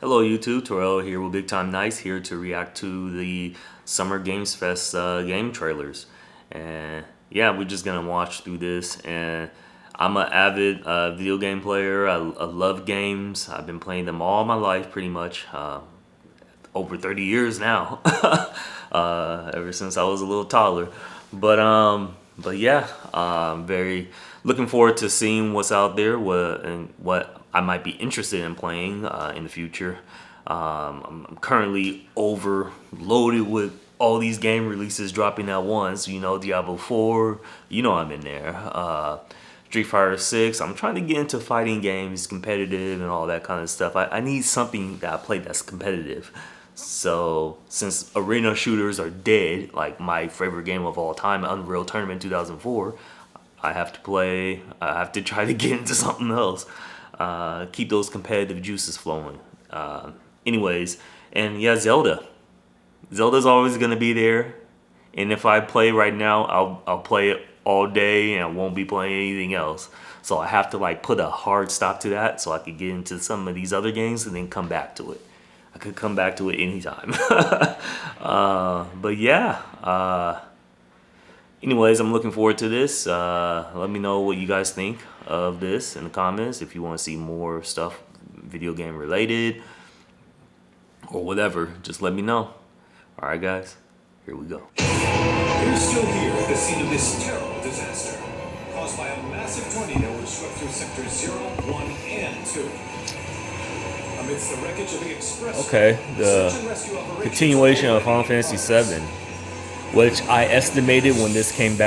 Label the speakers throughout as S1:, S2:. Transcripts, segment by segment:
S1: Hello YouTube, Terrell here with BigTimeKnights here to react to the Summer Games Fest game trailers. And yeah, we're just gonna watch through this. And I'm an avid video game player. I love games. I've been playing them all my life pretty much. Over 30 years now. Ever since I was a little toddler. But yeah, very looking forward to seeing what's out there, what I might be interested in playing in the future. I'm currently overloaded with all these game releases dropping at once. You know, Diablo 4. You know I'm in there. Street Fighter 6. I'm trying to get into fighting games, competitive and all that kind of stuff. I need something that I play that's competitive. So since arena shooters are dead, like my favorite game of all time, Unreal Tournament 2004, I have to try to get into something else. Keep those competitive juices flowing. Anyways, and yeah, Zelda. Zelda's always gonna be there. And if I play right now, I'll play it all day and I won't be playing anything else. So I have to like put a hard stop to that so I could get into some of these other games and then come back to it. I could come back to it anytime. But yeah. Anyways, I'm looking forward to this. Let me know what you guys think of this in the comments. If you want to see more stuff video game related or whatever, just let me know. Alright guys, here we go.
S2: We're still here at the scene of this terrible disaster caused by a massive tornado which swept through sectors 0, 1, and 2. Amidst the wreckage of the express.
S1: Okay, the continuation of Final Fantasy VII, which I estimated when this came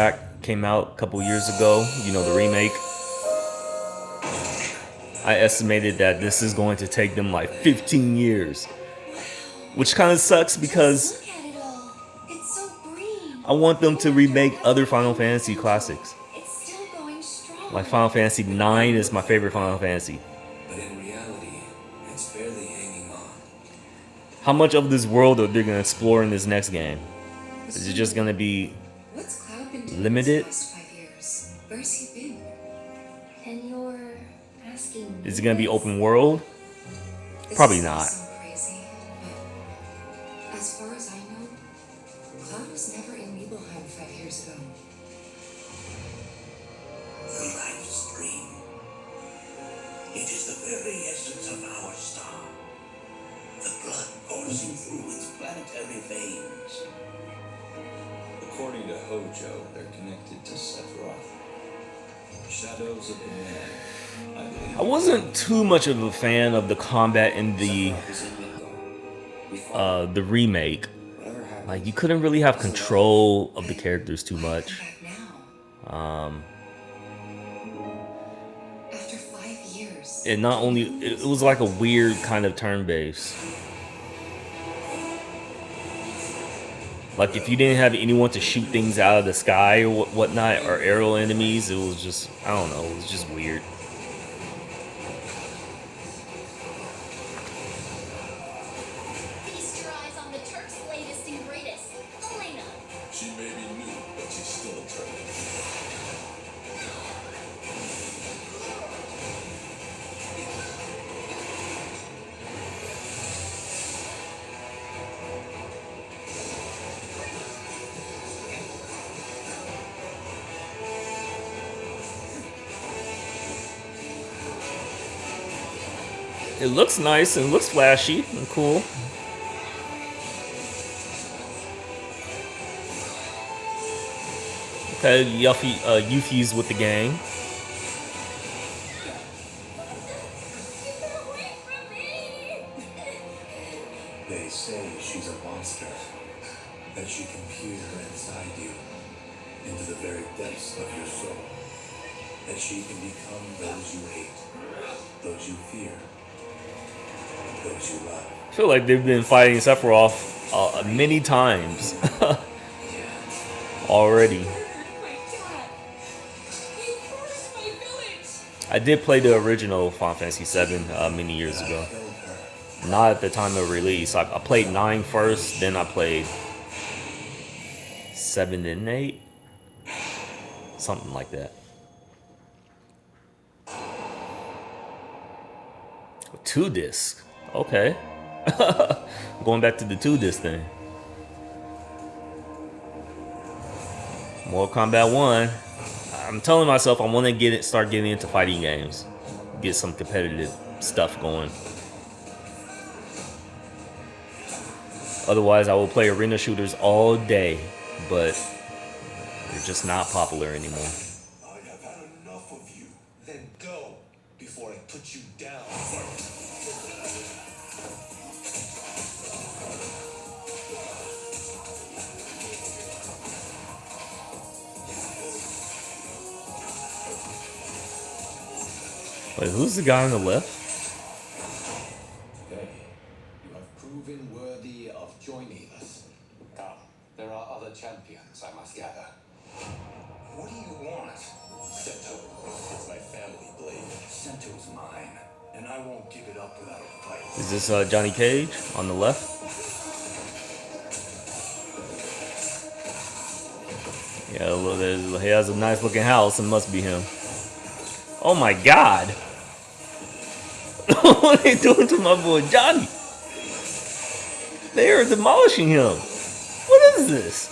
S1: out a couple years ago. You know, the remake. I estimated that this is going to take them like 15 years, which kind of sucks because I want them to remake other Final Fantasy classics. Like Final Fantasy IX is my favorite Final Fantasy.
S3: But in reality, it's barely hanging on.
S1: How much of this world are they going to explore in this next game? Is it just going to be limited?
S4: Where's he been? And you're asking.
S1: Is it going to be open world? Probably not.
S4: Crazy, but as far as I know, Cloud was never in Nibelheim 5 years ago.
S3: The life's dream. It is the very essence of our star. The blood coursing through its planetary veins.
S5: According to Hojo, they're connected to Sephiroth. Shadows of the Man, I believe.
S1: I wasn't too much of a fan of the combat in the remake. Like, you couldn't really have control of the characters too much.
S4: After 5 years.
S1: It not only it was like a weird kind of turn-based. Like if you didn't have anyone to shoot things out of the sky or whatnot, or aerial enemies, it was just, I don't know, it was just weird.
S6: Feast your eyes on the Turk's latest and greatest, Elena.
S5: She may be new, but she's still a Turk.
S1: It looks nice and looks flashy and cool. Okay, Yuffie's with the gang.
S3: They say she's a monster, that she can peer inside you, into the very depths of your soul, that she can become those you hate, those you fear, those you love.
S1: I feel like they've been fighting Sephiroth many times already. I did play the original Final Fantasy VII many years ago. Not at the time of release. I played 9 first, then I played 7 and 8. Something like that. 2 discs. Okay. Going back to the 2 disc thing. Mortal Kombat 1. I'm telling myself I want to start getting into fighting games. Get some competitive stuff going. Otherwise, I will play arena shooters all day, but they're just not popular anymore.
S2: I have had enough of you. Then go before I put you down.
S1: Wait, who's the guy on the left?
S3: Today, you have proven worthy of joining us. Come, there are other champions, I must gather.
S2: What do you want? Sento. It's my family blade. Sento's mine, and I won't give it up without a fight.
S1: Is this Johnny Cage on the left? Yeah, look, he has a nice looking house. It must be him. Oh my God! What are they doing to my boy Johnny? They are demolishing him. What is this?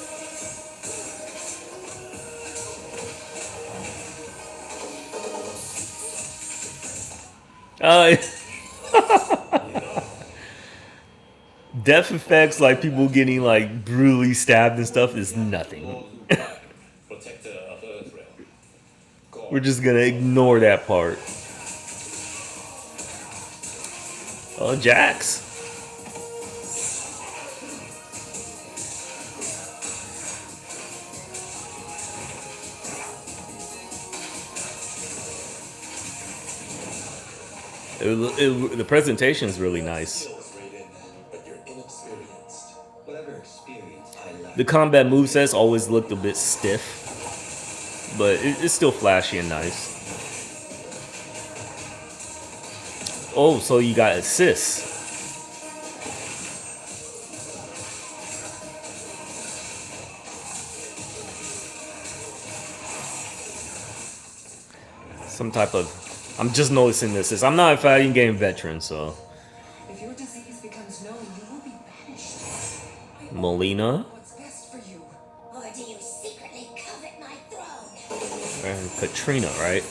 S1: Death effects, like people getting like brutally stabbed and stuff, is nothing.
S2: Protector of Earthrealm.
S1: We're just gonna ignore that part. Oh, Jax. The presentation is really nice.
S3: But you're inexperienced. Whatever experience I lack.
S1: The combat movesets always looked a bit stiff, but it's still flashy and nice. Oh, so you got assists. Some type of... I'm just noticing this. I'm not a fighting game veteran, so...
S4: If your disease becomes known, you will be banished.
S1: Molina.
S4: What's best for you?
S6: Or do you secretly covet my throne?
S1: And Katrina, right?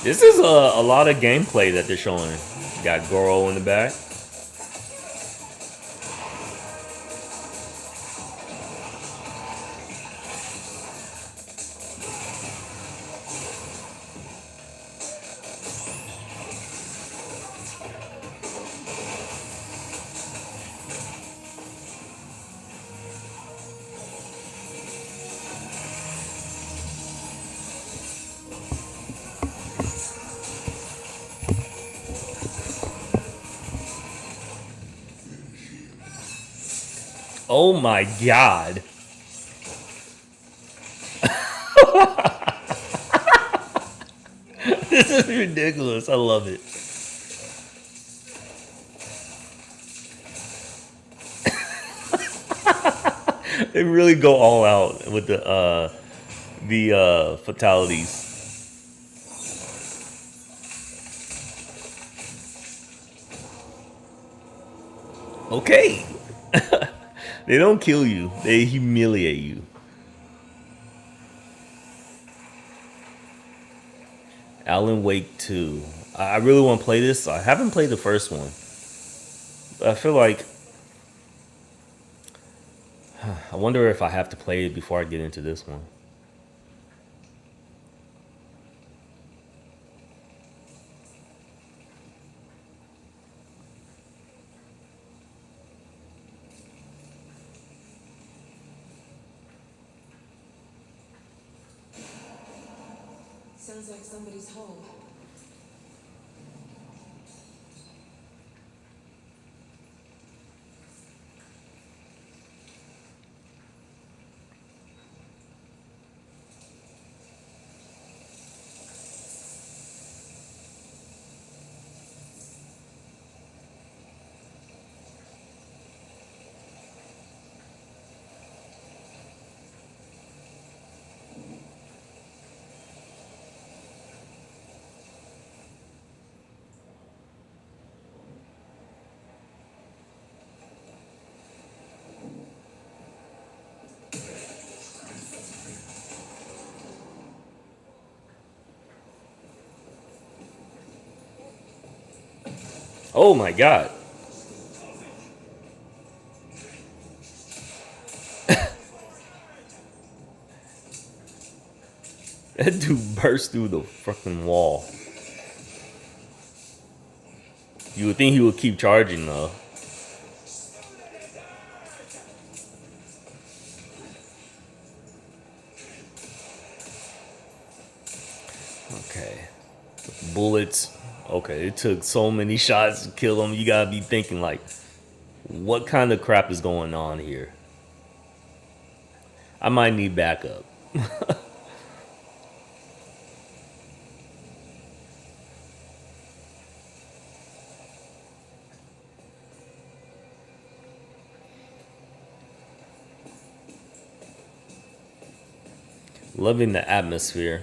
S1: This is a lot of gameplay that they're showing. Got Goro in the back. Oh my God. This is ridiculous. I love it. They really go all out with the fatalities. Okay. They don't kill you. They humiliate you. Alan Wake 2. I really want to play this. I haven't played the first one. I feel like... I wonder if I have to play it before I get into this one.
S4: Sounds like somebody's home.
S1: Oh my god. That dude burst through the fucking wall. You would think he would keep charging though. Okay. Bullets. Okay, it took so many shots to kill him. You gotta be thinking like, what kind of crap is going on here? I might need backup. Loving the atmosphere.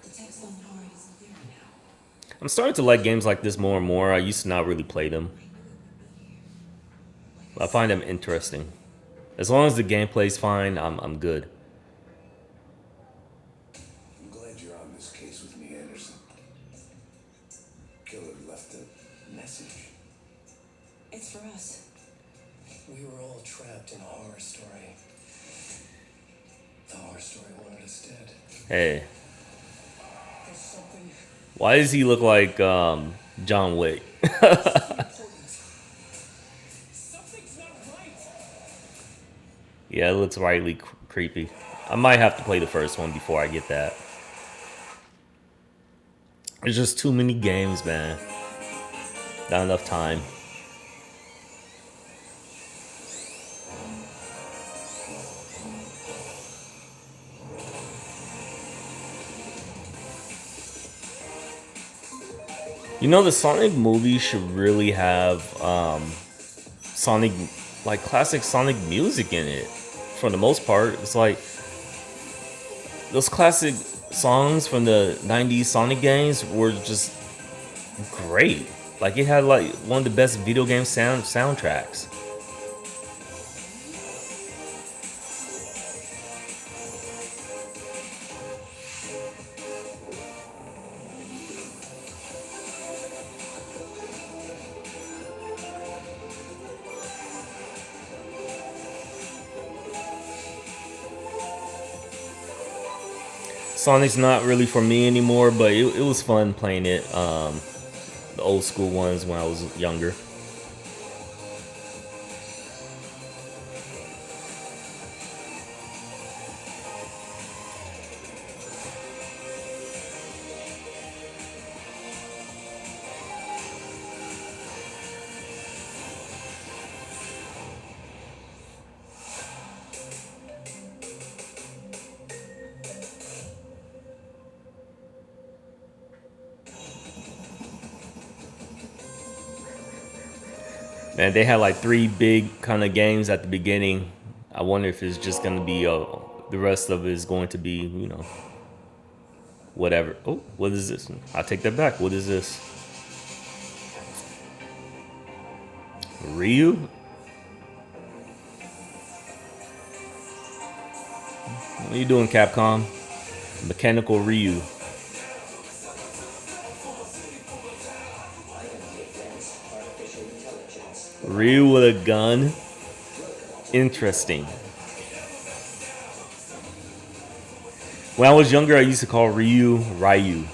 S4: The text on the card is clear now.
S1: I'm starting to like games like this more and more. I used to not really play them. I find them interesting. As long as the gameplay's fine, I'm good.
S3: I'm glad you're on this case with me, Anderson. Killer left a message.
S4: It's for us.
S2: We were all trapped in a horror story. The horror story wanted us dead.
S1: Hey,
S2: There's something
S1: why does he look like John Wick?
S2: important. Something's not right.
S1: Yeah, it looks rightly creepy. I might have to play the first one before I get that. There's just too many games, man. Not enough time. You know, the Sonic movie should really have Sonic, like classic Sonic music in it. For the most part, it's like those classic songs from the '90s Sonic games were just great. Like it had like one of the best video game soundtracks. Sonic's not really for me anymore, but it was fun playing it. The old school ones when I was younger. Man, they had like 3 big kind of games at the beginning. I wonder if it's just gonna be the rest of it is going to be, you know, whatever. Oh, what is this? I'll take that back. What is this? Ryu? What are you doing, Capcom? Mechanical Ryu. Ryu with a gun? Interesting. When I was younger, I used to call Ryu. Ryu.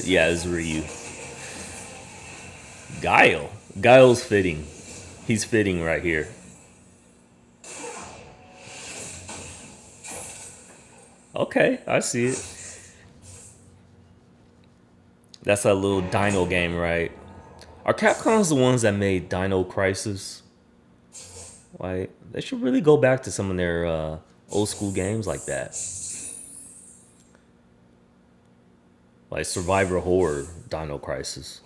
S1: Yeah, it's Ryu. Guile. Guile's fitting. He's fitting right here. Okay, I see it. That's a little Dino game, right? Are Capcom's the ones that made Dino Crisis? Like, they should really go back to some of their old school games like that. Like Survivor Horror Dino Crisis.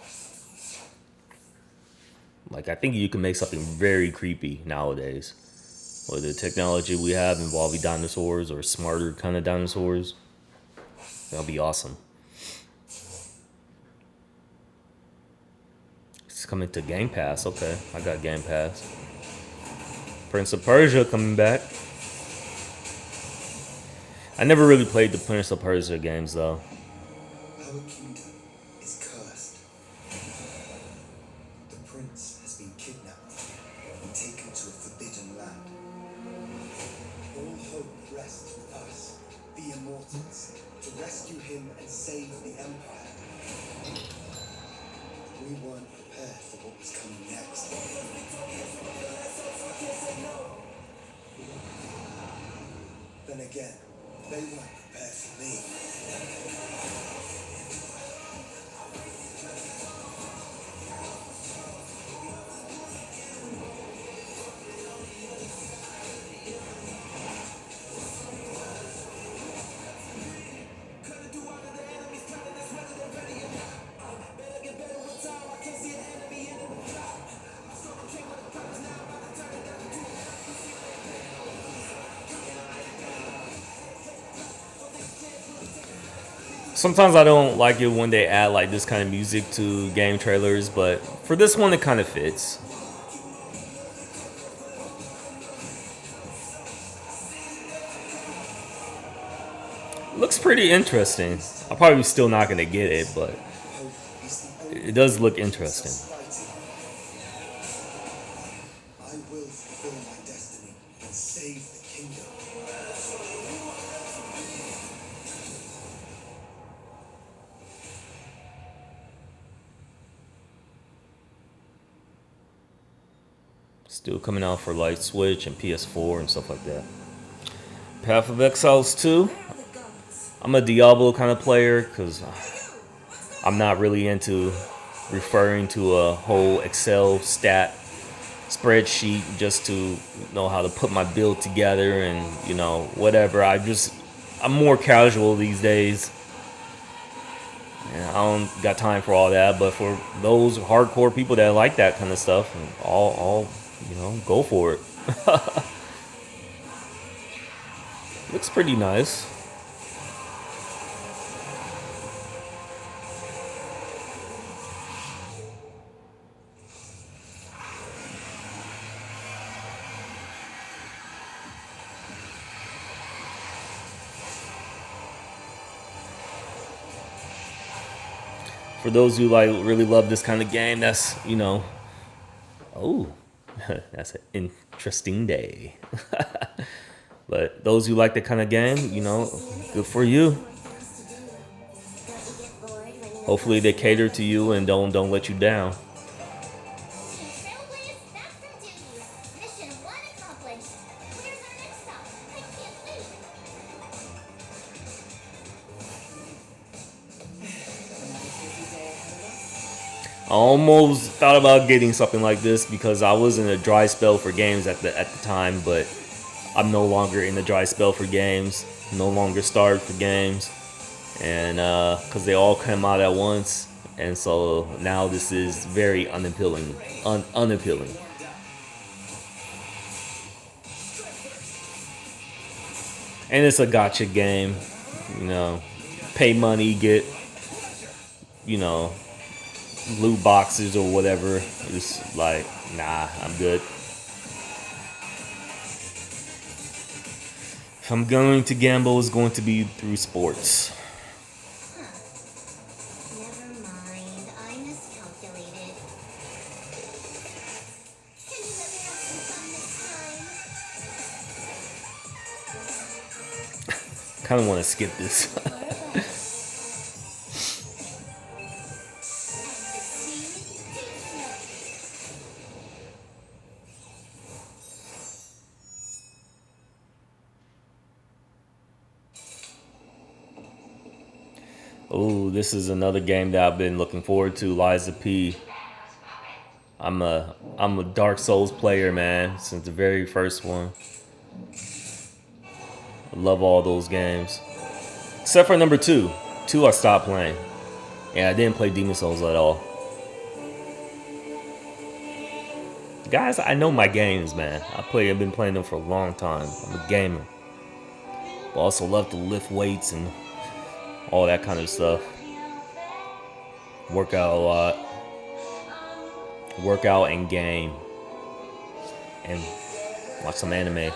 S1: Like, I think you can make something very creepy nowadays. With the technology we have involving dinosaurs or smarter kind of dinosaurs. That'll be awesome. It's coming to Game Pass. Okay, I got Game Pass. Prince of Persia coming back. I never really played the Prince of Persia games though.
S3: Our kingdom is cursed. The prince has been kidnapped and taken to a forbidden land. All hope rests with us, the immortals, to rescue him and save the empire. We weren't prepared for what was coming next. Then again, they weren't prepared for me.
S1: Sometimes I don't like it when they add like this kind of music to game trailers, but for this one it kind of fits. Looks pretty interesting. I'm probably still not gonna get it, but it does look interesting.
S3: I will fulfill my destiny and save the kingdom.
S1: Still coming out for like Switch and PS4 and stuff like that. Path of Exiles 2. I'm a Diablo kind of player because I'm not really into referring to a whole Excel stat spreadsheet just to know how to put my build together and whatever. I'm more casual these days. And I don't got time for all that, but for those hardcore people that like that kind of stuff, I'll go for it. Looks pretty nice. For those who like really love this kind of game, that's oh, that's an interesting day. But those who like that kind of game, good for you. Hopefully they cater to you and don't let you down.
S6: Trailblaze, back from duty. Mission 1 accomplished. Where's our next stop? I can't wait.
S1: I almost thought about getting something like this because I was in a dry spell for games at the time, but I'm no longer in the dry spell for games. No longer starved for games, and because they all come out at once, and so now this is very unappealing. Unappealing. And it's a gotcha game. Pay money, get loot boxes or whatever. It's like, nah, I'm good. If I'm going to gamble, it's going to be through sports.
S6: Never mind. I miscalculated. Can you let me have some fun this time?
S1: Kind of want to skip this. Oh, this is another game that I've been looking forward to, Liza P. I'm a Dark Souls player, man, since the very first one. I love all those games. Except for number 2. 2 I stopped playing. And I didn't play Demon Souls at all. Guys, I know my games, man. I've been playing them for a long time. I'm a gamer. But also love to lift weights and all that kind of stuff. Work out a lot. Work out and game. And watch some anime.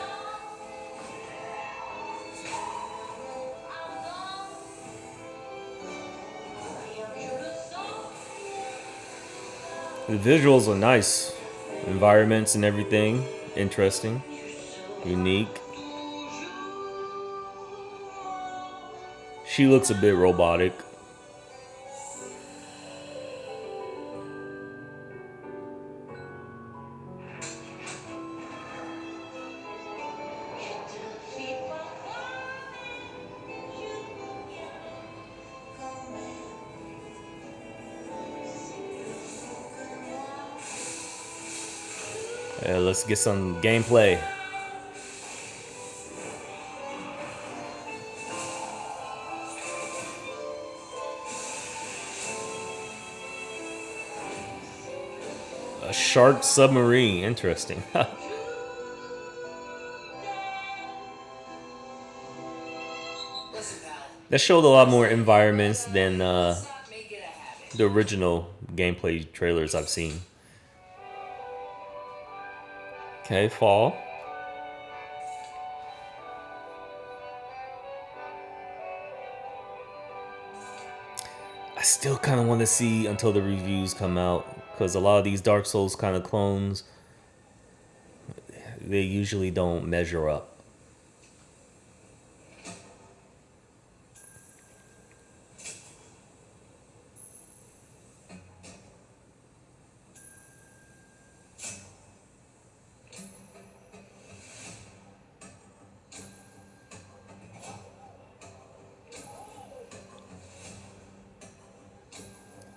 S1: The visuals are nice. Environments and everything. Interesting. Unique. She looks a bit robotic. Let's get some gameplay. A shark submarine. Interesting. That showed a lot more environments than the original gameplay trailers I've seen. Okay, fall. I still kind of want to see until the reviews come out, because a lot of these Dark Souls kind of clones, they usually don't measure up.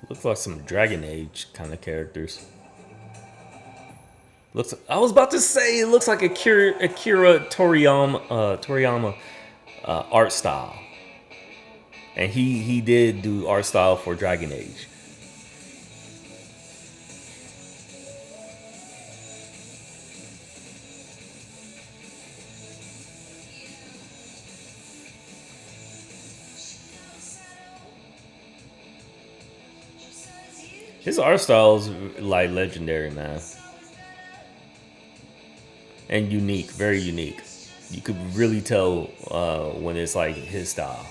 S1: Looks like some Dragon Age kind of characters. Looks. I was about to say it looks like Akira Toriyama art style, and he did do art style for Dragon Age. His art style is like legendary, man. And unique, very unique. You could really tell when it's like his style.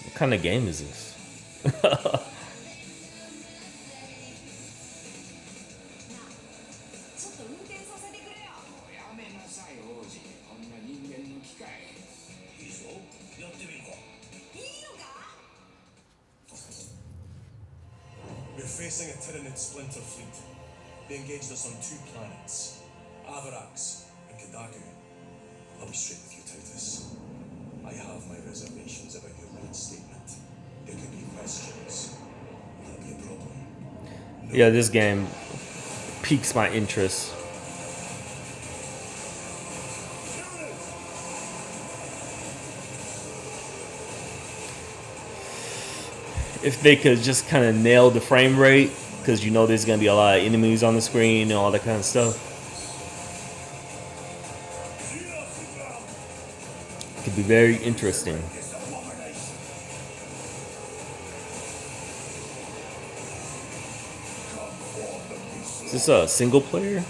S1: What kind of game is this?
S2: We're facing a Tyranid splinter fleet. They engaged us on 2 planets, Avarax and Kadaku. I'll be straight with you, Titus. I have my reservations about your reinstatement. There could be questions. Will that be a problem? No.
S1: Yeah, this game piques my interest. If they could just kind of nail the frame rate, because you know there's going to be a lot of enemies on the screen and all that kind of stuff. It could be very interesting. Is this a single player?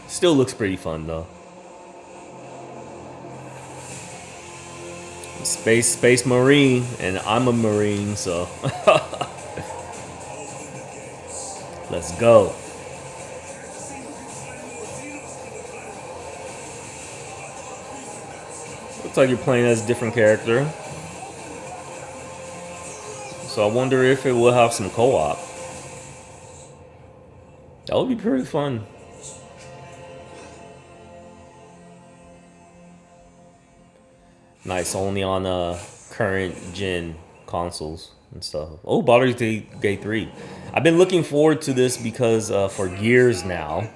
S1: Still looks pretty fun though. Space Marine, and I'm a Marine, so let's go. Looks like you're playing as a different character. So I wonder if it will have some co-op. That would be pretty fun. Nice, only on current gen consoles and stuff. Oh, Baldur's Gate 3. I've been looking forward to this because for years now,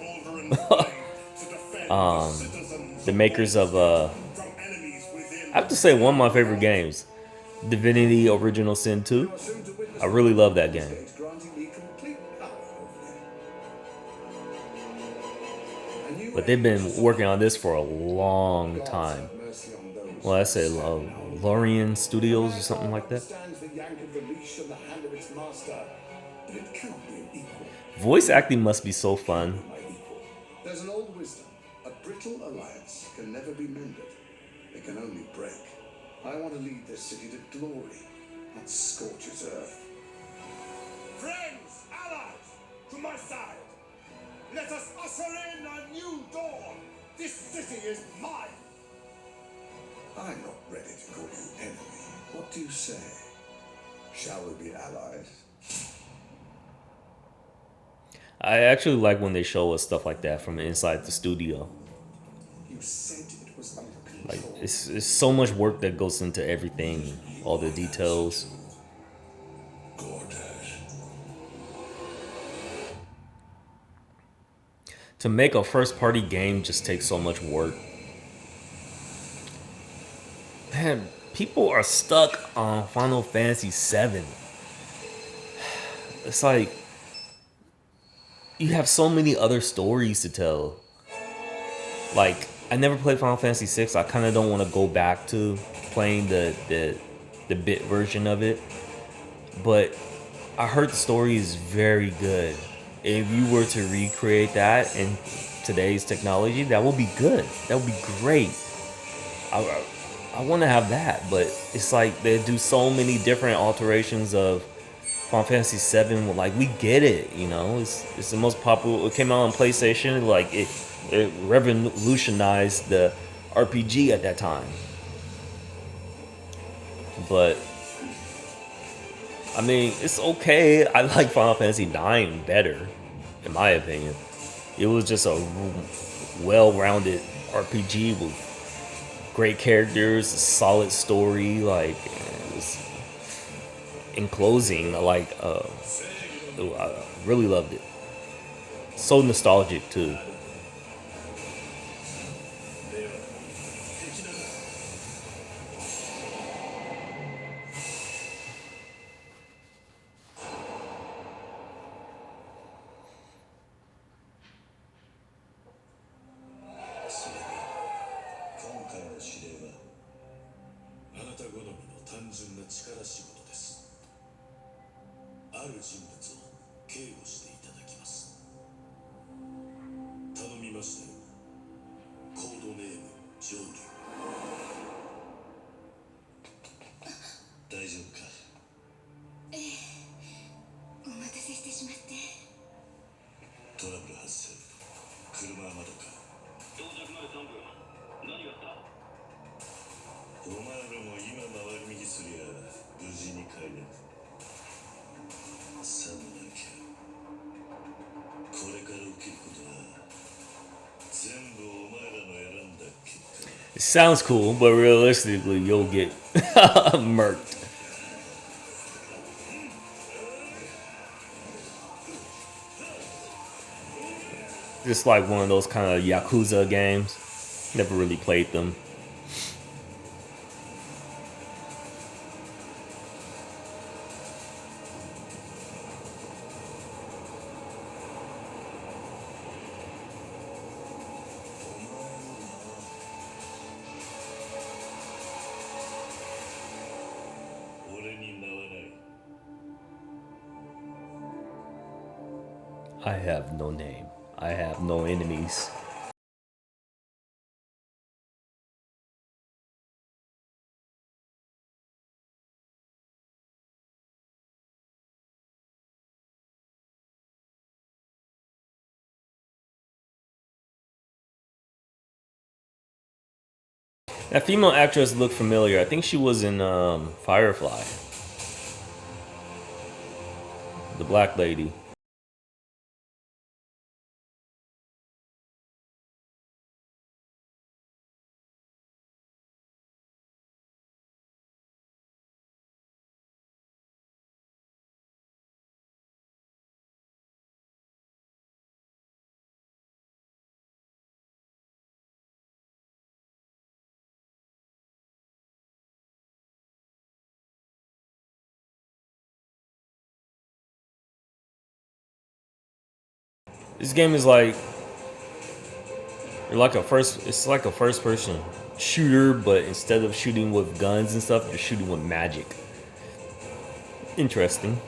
S1: the makers of I have to say one of my favorite games, Divinity Original Sin 2. I really love that game. But they've been working on this for a long time. Well, I say Lorien Studios or something like that. Voice acting must be so fun.
S3: There's an old wisdom. A brittle alliance can never be mended. It can only break. I want to lead this city to glory, not scorch its earth.
S2: Friends, allies, to my side. Let us usher in a new dawn. This city is mine.
S3: I'm not ready to call you enemy. What do you say? Shall we be allies?
S1: I actually like when they show us stuff like that from inside the studio.
S3: You said it was under
S1: Like
S3: control.
S1: it's so much work that goes into everything, all the details. To make a first party game just takes so much work. Man, people are stuck on Final Fantasy VII. It's like you have so many other stories to tell. Like I never played Final Fantasy VI. I kind of don't want to go back to playing the bit version of it. But I heard the story is very good. If you were to recreate that in today's technology, that would be good. That would be great. I want to have that, but it's like they do so many different alterations of Final Fantasy VII. Like we get it, you know. It's the most popular. It came out on PlayStation. Like it revolutionized the RPG at that time. But I mean, it's okay. I like Final Fantasy IX better, in my opinion. It was just a well-rounded RPG with great characters, a solid story. Like, it was, in closing, I really loved it. So nostalgic too. It sounds cool, but realistically, you'll get murked. Just like one of those kind of Yakuza games. Never really played them. I have no name. I have no enemies. That female actress looked familiar. I think she was in Firefly. The black lady. This game is like It's like a first person shooter, but instead of shooting with guns and stuff, you're shooting with magic. Interesting.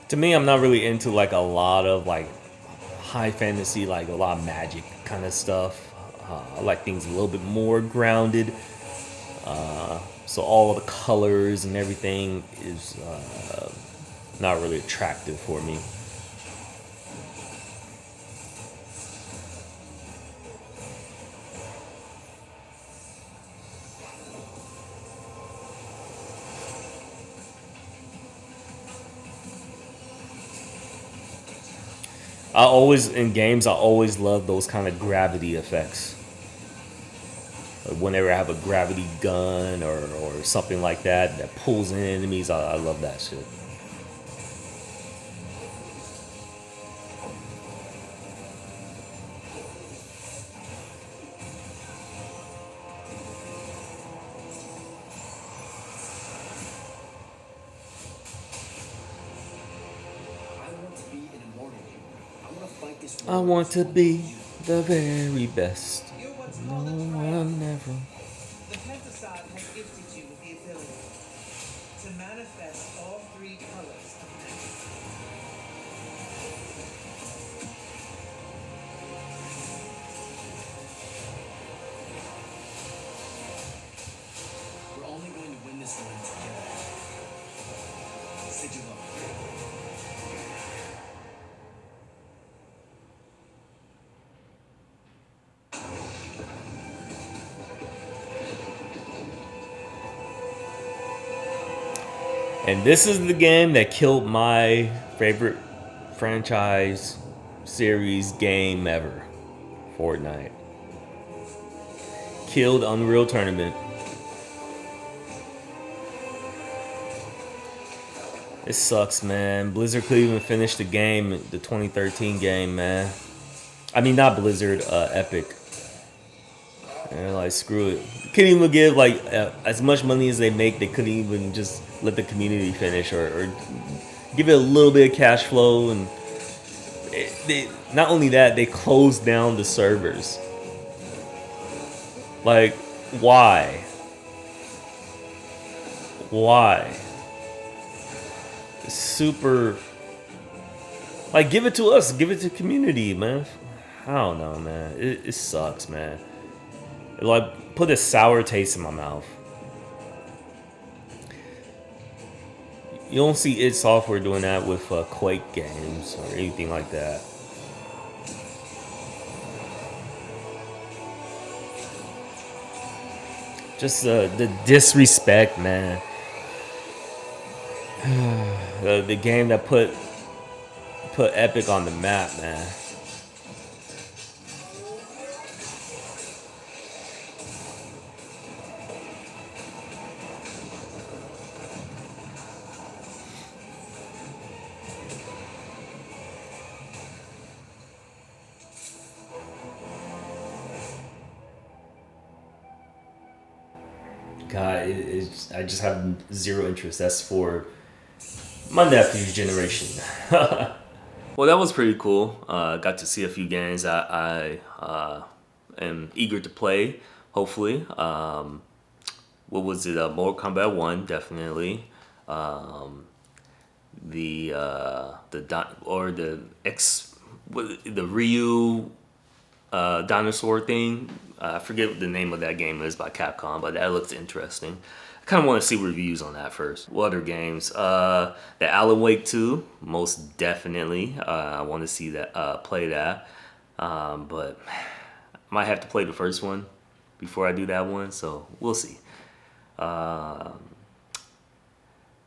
S1: To me, I'm not really into like a lot of like high fantasy, like a lot of magic kind of stuff. I like things a little bit more grounded. So all the colors and everything is not really attractive for me. I always love those kind of gravity effects. Like whenever I have a gravity gun or something like that that pulls in enemies, I love that shit. I want to be the very best. No, I'm never.
S7: The Pentasod has gifted you with the ability to manifest all three colors of magic.
S3: We're only going to win this one together. Sigilo.
S1: And this is the game that killed my favorite franchise series game ever, Fortnite. Killed Unreal Tournament. It sucks, man. Blizzard could even finish the game, the 2013 game, man. I mean, not Blizzard, Epic. And like, screw it. Couldn't even give like as much money as they make. They couldn't even just let the community finish or give it a little bit of cash flow. And they not only that, they closed down the servers. Like, why? Why? Super. Like, give it to us. Give it to the community, man. I don't know, man. It sucks, man. It like put a sour taste in my mouth. You don't see id Software doing that with Quake games or anything like that. Just the disrespect, man. The game that put Epic on the map, man. God, I just have zero interest. That's for my nephew's generation. Well, that was pretty cool. Got to see a few games I am eager to play. Hopefully, what was it? Mortal Kombat 1, definitely. The Ryu dinosaur thing. I forget what the name of that game is by Capcom, but that looks interesting. I kind of want to see reviews on that first. What other games? The Alan Wake 2, most definitely. I want to see that, play that. But I might have to play the first one before I do that one, so we'll see. Final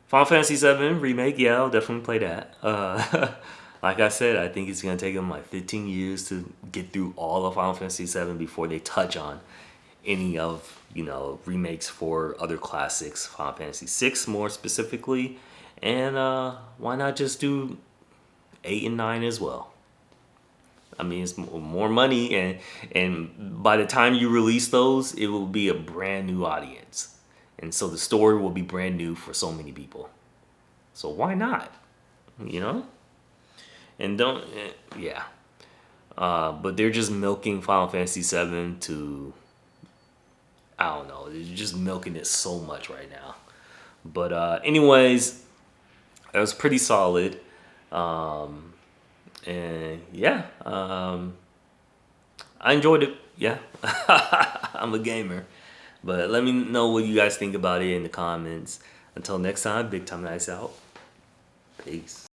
S1: Fantasy VII Remake, yeah, I'll definitely play that. like I said, I think it's gonna take them like 15 years to get through all of Final Fantasy VII before they touch on any of remakes for other classics, Final Fantasy VI more specifically, and why not just do 8 and 9 as well? I mean, it's more money, and by the time you release those, it will be a brand new audience, and so the story will be brand new for so many people. So why not? You know, and don't yeah. But they're just milking Final Fantasy VII to, I don't know, they're just milking it so much right now. But anyways, it was pretty solid. And yeah, I enjoyed it. Yeah, I'm a gamer. But let me know what you guys think about it in the comments. Until next time, Big Time Nights out. Peace.